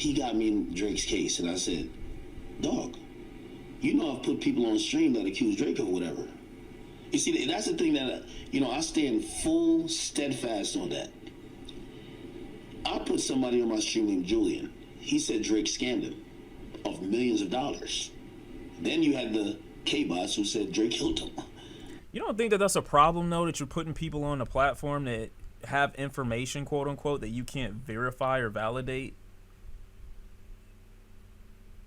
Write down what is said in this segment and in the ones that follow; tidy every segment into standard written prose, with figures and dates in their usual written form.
he got me in Drake's case, and I said, dog, you know I've put people on stream that accuse Drake of whatever. You see, that's the thing that, I stand full steadfast on that. I put somebody on my stream named Julian. He said Drake scammed him of millions of dollars. Then you had the K-bots who said Drake killed him. You don't think that that's a problem, though, that you're putting people on a platform that have information, quote unquote, that you can't verify or validate?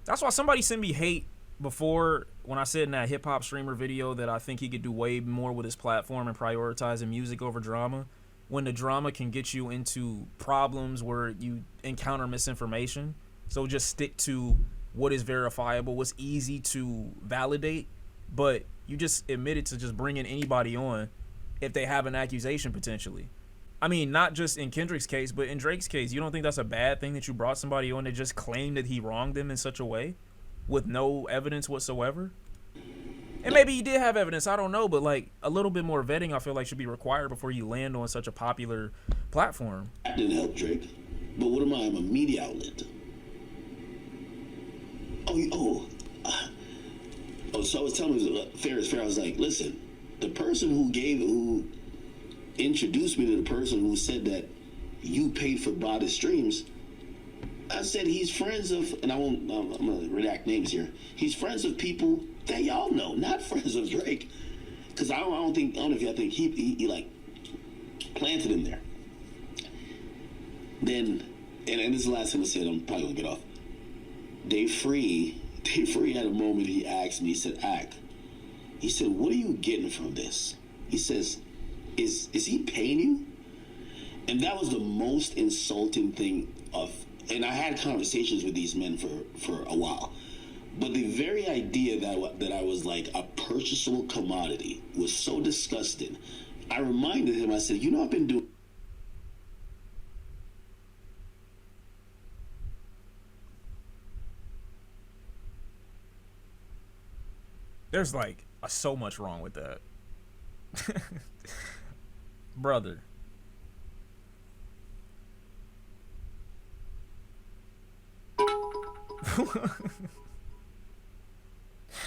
That's why somebody sent me hate before when I said in that hip-hop streamer video that I think he could do way more with his platform and prioritizing music over drama, when the drama can get you into problems where you encounter misinformation. So just stick to what is verifiable, what's easy to validate, but you just admitted to just bringing anybody on if they have an accusation potentially. I mean, not just in Kendrick's case, but in Drake's case. You don't think that's a bad thing that you brought somebody on that just claimed that he wronged them in such a way with no evidence whatsoever? And maybe he did have evidence, I don't know, but like a little bit more vetting I feel like should be required before you land on such a popular platform. That didn't help Drake. But what am I? I'm a media outlet. So I was telling fair is fair. I was like, listen, the person who introduced me to the person who said that you paid for body streams, I said he's friends of, and I'm gonna redact names here. He's friends of people that y'all know, not friends of Drake. Because I don't know if y'all think he like planted him there. Then, and this is the last thing I said, I'm probably gonna get off. Dave Free had a moment. He asked me, he said, he said, what are you getting from this? He says, is he paying you? And that was the most insulting thing and I had conversations with these men for a while. But the very idea that I was like a purchasable commodity was so disgusting. I reminded him, I said, I've been doing. There's like so much wrong with that. Brother.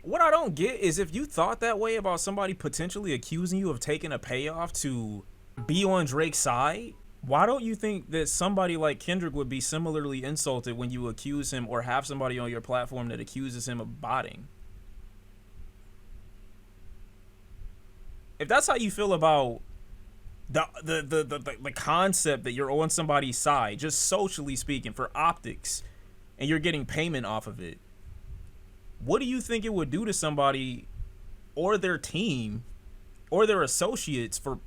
What I don't get is if you thought that way about somebody potentially accusing you of taking a payoff to be on Drake's side, why don't you think that somebody like Kendrick would be similarly insulted when you accuse him or have somebody on your platform that accuses him of botting? If that's how you feel about the concept that you're on somebody's side, just socially speaking, for optics, and you're getting payment off of it, what do you think it would do to somebody or their team or their associates for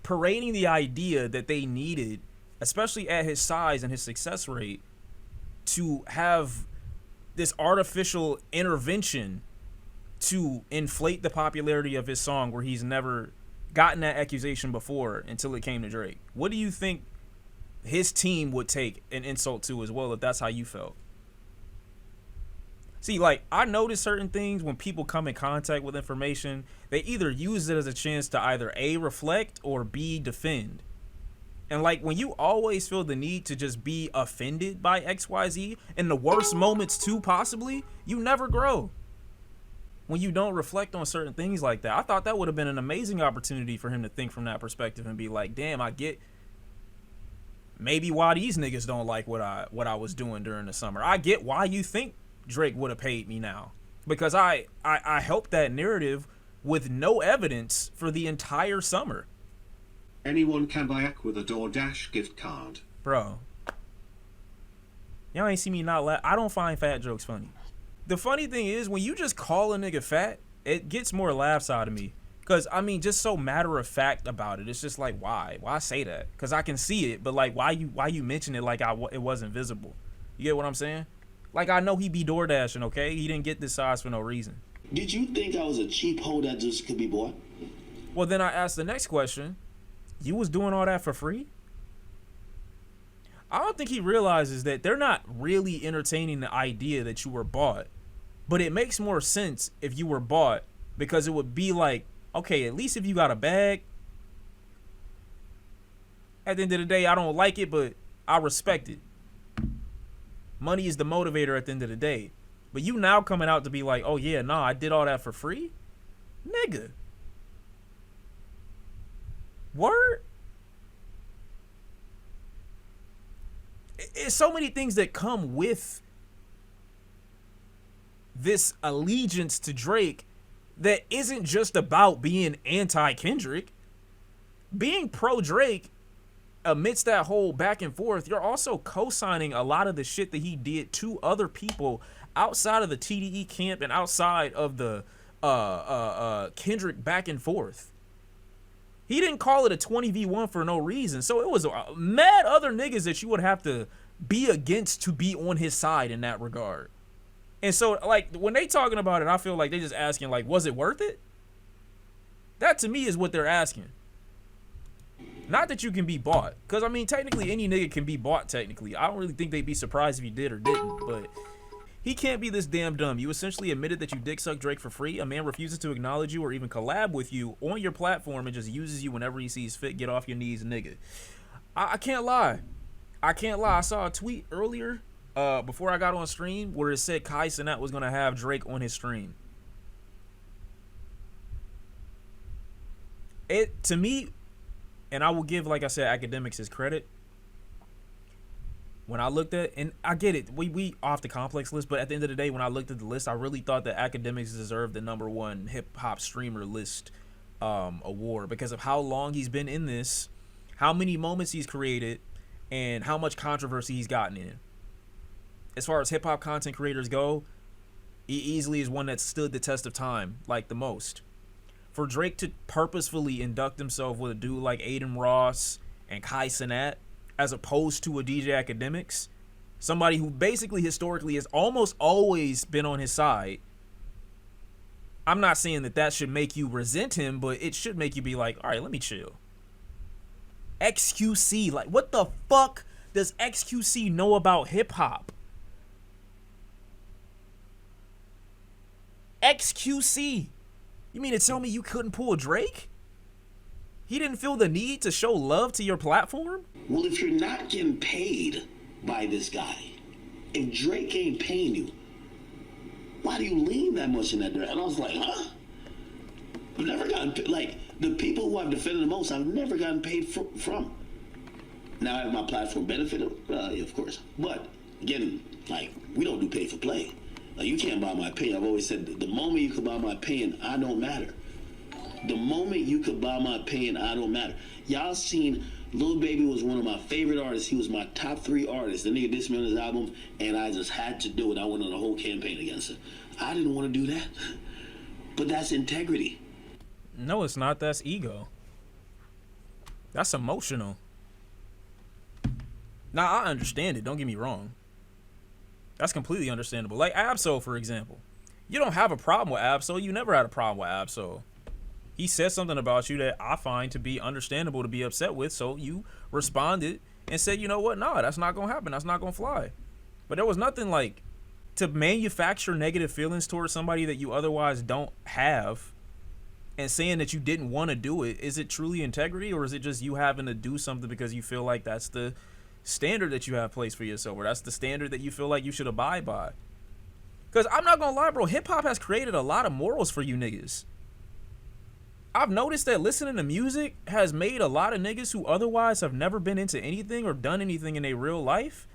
parading the idea that they needed, especially at his size and his success rate, to have this artificial intervention to inflate the popularity of his song where he's never gotten that accusation before until it came to Drake? What do you think his team would take an insult to as well if that's how you felt? See, like, I notice certain things when people come in contact with information, they either use it as a chance to either A, reflect, or B, defend. And like, when you always feel the need to just be offended by XYZ in the worst moments too, possibly, you never grow. When you don't reflect on certain things like that, I thought that would have been an amazing opportunity for him to think from that perspective and be like, damn, I get maybe why these niggas don't like what I was doing during the summer. I get why you think Drake would have paid me now, because I helped that narrative with no evidence for the entire summer. Anyone can buy Ak with a DoorDash gift card. Bro, y'all ain't see me not laugh. I don't find fat jokes funny. The funny thing is, when you just call a nigga fat, it gets more laughs out of me. Because, I mean, just so matter of fact about it. It's just like, why? Why say that? Because I can see it, but like, why you mention it like it wasn't visible? You get what I'm saying? Like, I know he be door dashing, okay? He didn't get this size for no reason. Did you think I was a cheap hoe that just could be bought? Well, then I asked the next question. You was doing all that for free? I don't think he realizes that they're not really entertaining the idea that you were bought. But it makes more sense if you were bought, because it would be like, okay, at least if you got a bag, at the end of the day, I don't like it, but I respect it. money is the motivator at the end of the day. But you now coming out to be like, oh yeah, nah, I did all that for free? Nigga. Word? It's so many things that come with this allegiance to Drake that isn't just about being anti-Kendrick. Being pro-Drake, amidst that whole back and forth, you're also co-signing a lot of the shit that he did to other people outside of the TDE camp and outside of the Kendrick back and forth. He didn't call it a 20v1 for no reason. So it was mad other niggas that you would have to be against to be on his side in that regard. And so, like, when they talking about it, I feel like they're just asking, like, was it worth it? That, to me, is what they're asking. Not that you can be bought. Because, I mean, technically, any nigga can be bought, technically. I don't really think they'd be surprised if you did or didn't. But he can't be this damn dumb. You essentially admitted that you dick suck Drake for free. A man refuses to acknowledge you or even collab with you on your platform and just uses you whenever he sees fit. Get off your knees, nigga. I can't lie. I can't lie. I saw a tweet earlier, before I got on stream, where it said Kai Cenat was going to have Drake on his stream. It, to me, and I will give, like I said, Akademiks his credit. When I looked at, and I get it, we off the complex list, but at the end of the day, when I looked at the list, I really thought that Akademiks deserved the #1 hip hop streamer list award because of how long he's been in this, how many moments he's created, and how much controversy he's gotten in. As far as hip hop content creators go, he easily is one that stood the test of time, like the most. For Drake to purposefully induct himself with a dude like Aiden Ross and Kai Cenat, as opposed to a DJ Akademiks, somebody who basically historically has almost always been on his side. I'm not saying that that should make you resent him, but it should make you be like, all right, let me chill. XQC, like, what the fuck does XQC know about hip-hop? XQC, you mean to tell me you couldn't pull Drake? He didn't feel the need to show love to your platform? Well, if you're not getting paid by this guy, if Drake ain't paying you, why do you lean that much in that direction? And I was like, huh? I've never gotten, like, the people who I've defended the most, I've never gotten paid from. Now I have my platform benefited, of course. But, again, like, we don't do pay for play. Like, you can't buy my opinion. I've always said, the moment you can buy my opinion, I don't matter. The moment you could buy my opinion, I don't matter. Y'all seen Lil Baby was one of my favorite artists. He was my top 3 artists. The nigga dissed me on his album, and I just had to do it. I went on a whole campaign against it. I didn't want to do that. But that's integrity. No, it's not. That's ego. That's emotional. Now, I understand it. Don't get me wrong. That's completely understandable. Like Absol, for example. You don't have a problem with Absol. You never had a problem with Absol. He said something about you that I find to be understandable to be upset with, so you responded and said, you know what? Nah, that's not going to happen. That's not going to fly. But there was nothing like to manufacture negative feelings towards somebody that you otherwise don't have and saying that you didn't want to do it. Is it truly integrity, or is it just you having to do something because you feel like that's the standard that you have placed for yourself, or that's the standard that you feel like you should abide by? Because I'm not going to lie, bro. Hip-hop has created a lot of morals for you niggas. I've noticed that listening to music has made a lot of niggas who otherwise have never been into anything or done anything in their real life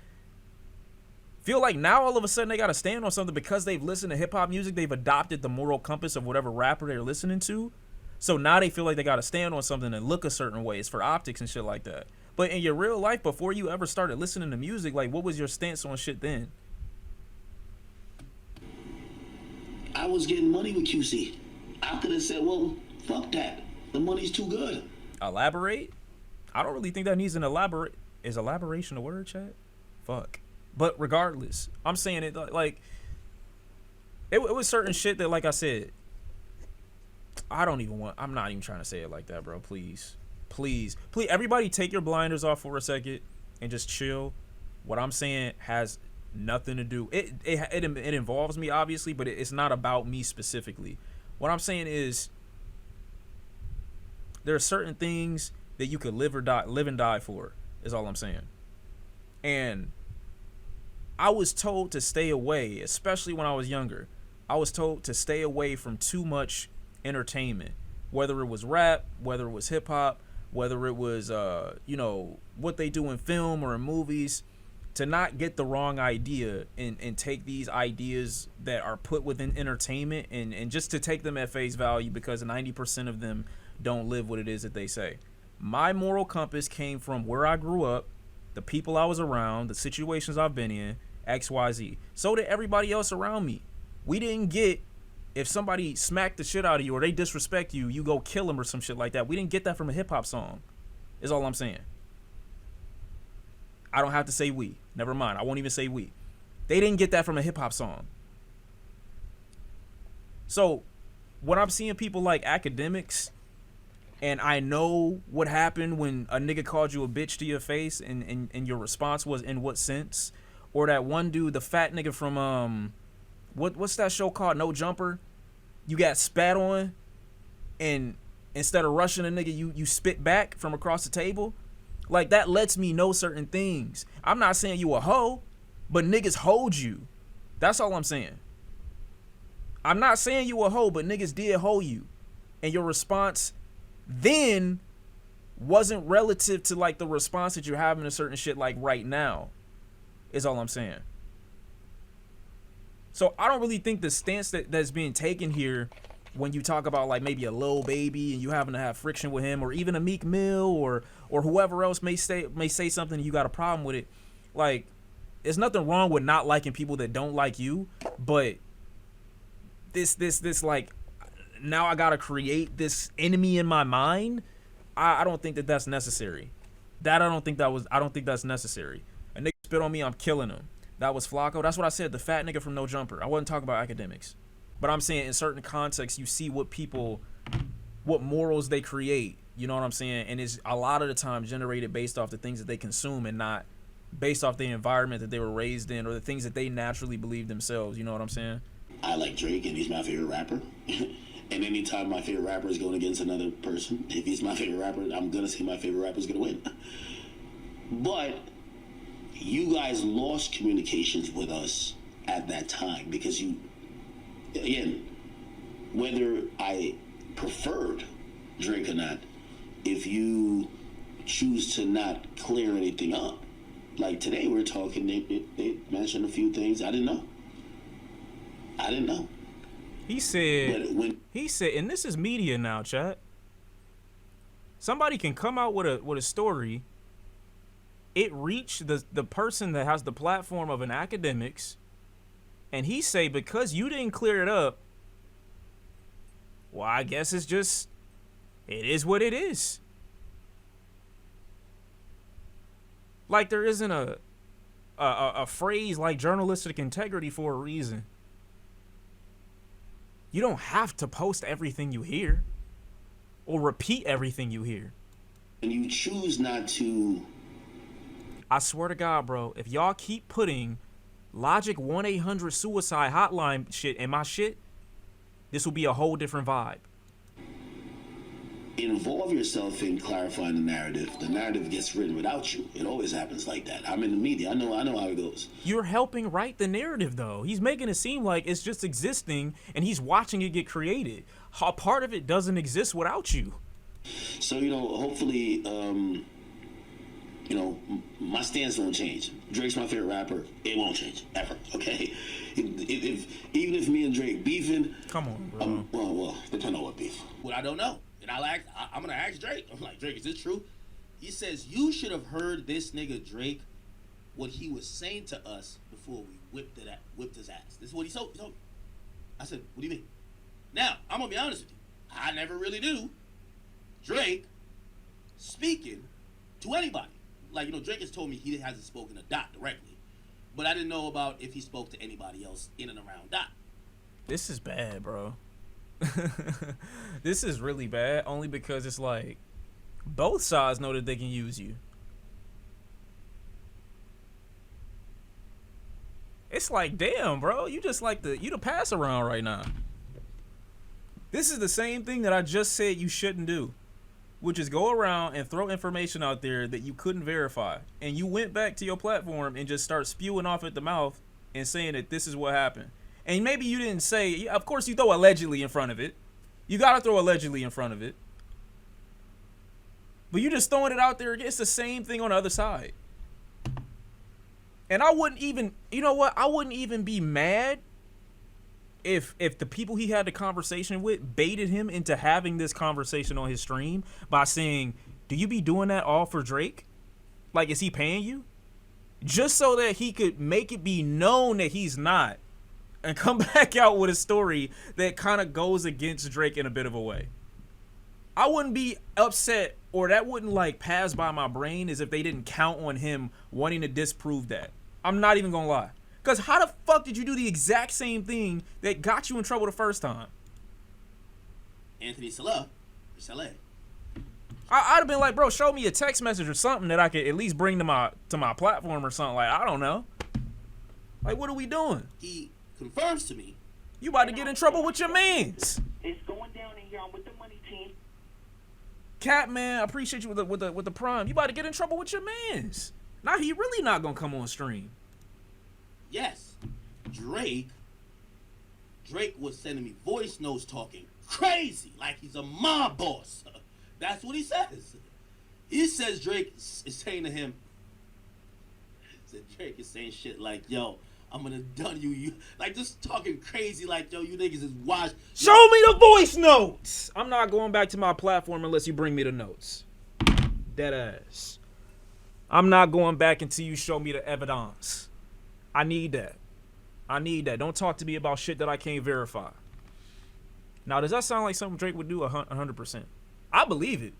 feel like now all of a sudden they got to stand on something because they've listened to hip-hop music. They've adopted the moral compass of whatever rapper they're listening to. So now they feel like they got to stand on something and look a certain way. It's for optics and shit like that. But in your real life, before you ever started listening to music, like, what was your stance on shit then? I was getting money with QC. I could have said, well, fuck that. The money's too good. Elaborate? I don't really think that needs an elaborate. Is elaboration a word, chat? Fuck. But regardless, I'm saying it like it was certain shit that, like I said, I'm not even trying to say it like that, bro. Please, everybody take your blinders off for a second and just chill. What I'm saying has nothing to do. It involves me, obviously, but it's not about me specifically. What I'm saying is there are certain things that you could live and die for, is all I'm saying. And I was told to stay away, especially when I was younger. I was told to stay away from too much entertainment, whether it was rap, whether it was hip hop, whether it was, what they do in film or in movies, to not get the wrong idea and take these ideas that are put within entertainment and just to take them at face value, because 90% of them don't live what it is that they say. My moral compass came from where I grew up, the people I was around, the situations I've been in, XYZ. So did everybody else around me. We didn't get, if somebody smacked the shit out of you or they disrespect you, you go kill them or some shit like that. We didn't get that from a hip hop song, is all I'm saying. I don't have to say we. Never mind. I won't even say we. They didn't get that from a hip hop song. So when I'm seeing people like Akademiks, and I know what happened when a nigga called you a bitch to your face and your response was in what sense, or that one dude, the fat nigga from what's that show called, No Jumper? You got spat on, and instead of rushing a nigga, you spit back from across the table. Like, that lets me know certain things. I'm not saying you a hoe, but niggas hold you. That's all I'm saying. I'm not saying you a hoe, but niggas did hold you. And your response then wasn't relative to like the response that you're having to certain shit like right now, is all I'm saying. So I don't really think the stance that's being taken here when you talk about like maybe a Lil Baby and you having to have friction with him, or even a Meek Mill or whoever else may say something and you got a problem with it. Like, there's nothing wrong with not liking people that don't like you, but this like, now I gotta create this enemy in my mind. I don't think that's necessary. I don't think that's necessary. A nigga spit on me, I'm killing him. That was Flacco. That's what I said, the fat nigga from No Jumper. I wasn't talking about Akademiks. But I'm saying in certain contexts, you see what morals they create. You know what I'm saying? And it's a lot of the time generated based off the things that they consume and not based off the environment that they were raised in or the things that they naturally believe themselves. You know what I'm saying? I like Drake, and he's my favorite rapper. And anytime my favorite rapper is going against another person, if he's my favorite rapper, I'm going to say my favorite rapper is going to win. But you guys lost communications with us at that time because you, again, whether I preferred Drake or not, if you choose to not clear anything up, like today we're talking, they mentioned a few things I didn't know. He said, and this is media now, chat. Somebody can come out with a story. It reached the person that has the platform of an Akademiks, and he say, because you didn't clear it up, well, I guess it is what it is. Like, there isn't a phrase like journalistic integrity for a reason. You don't have to post everything you hear or repeat everything you hear. And you choose not to. I swear to God, bro, if y'all keep putting Logic 1-800 suicide hotline shit in my shit, this will be a whole different vibe. Involve yourself in clarifying the narrative. The narrative gets written without you. It always happens like that. I'm in the media. I know how it goes. You're helping write the narrative, though. He's making it seem like it's just existing, and he's watching it get created. A part of it doesn't exist without you. So, hopefully, my stance won't change. Drake's my favorite rapper. It won't change ever. Okay, even if me and Drake beefing, come on, bro. Well, depending on what beef. What I don't know. And I'm gonna ask Drake. I'm like, Drake, is this true? He says you should have heard this nigga Drake, what he was saying to us before we whipped his ass. This is what he told me. I said, what do you mean? Now, I'm gonna be honest with you. I never really knew Drake speaking to anybody. Like, Drake has told me he hasn't spoken to Dot directly, but I didn't know about if he spoke to anybody else in and around Dot. This is bad, bro. This is really bad, only because it's like both sides know that they can use you. It's like, damn, bro, you just like you the pass around right now. This is the same thing that I just said you shouldn't do. would just go around and throw information out there that you couldn't verify, and you went back to your platform and just start spewing off at the mouth and saying that this is what happened. And maybe you didn't say, of course you throw allegedly in front of it. You gotta throw allegedly in front of it. But you just throwing it out there, it's the same thing on the other side. And I wouldn't even, you know what? I wouldn't even be mad if the people he had the conversation with baited him into having this conversation on his stream by saying, do you be doing that all for Drake? Like, is he paying you? Just so that he could make it be known that he's not, and come back out with a story that kind of goes against Drake in a bit of a way. I wouldn't be upset, or that wouldn't like pass by my brain as if they didn't count on him wanting to disprove that. I'm not even gonna lie. Because how the fuck did you do the exact same thing that got you in trouble the first time? Anthony Saleh. I'd have been like, bro, show me a text message or something that I could at least bring to my platform or something. Like, I don't know. Like, what are we doing? He confirms to me. You about to get in trouble with your mans. It's going down in here. I'm with the money team. Cat man, I appreciate you with the prime. You about to get in trouble with your mans. Now he really not gonna come on stream. Yes, Drake was sending me voice notes talking crazy like he's a mob boss. That's what he says. He says Drake is saying to him, Drake is saying shit like, yo, I'm gonna done you, like just talking crazy like, yo, you niggas is washed. Show me the voice notes. I'm not going back to my platform unless you bring me the notes. Dead ass. I'm not going back until you show me the evidence. I need that. Don't talk to me about shit that I can't verify. Now, does that sound like something Drake would do 100%? I believe it.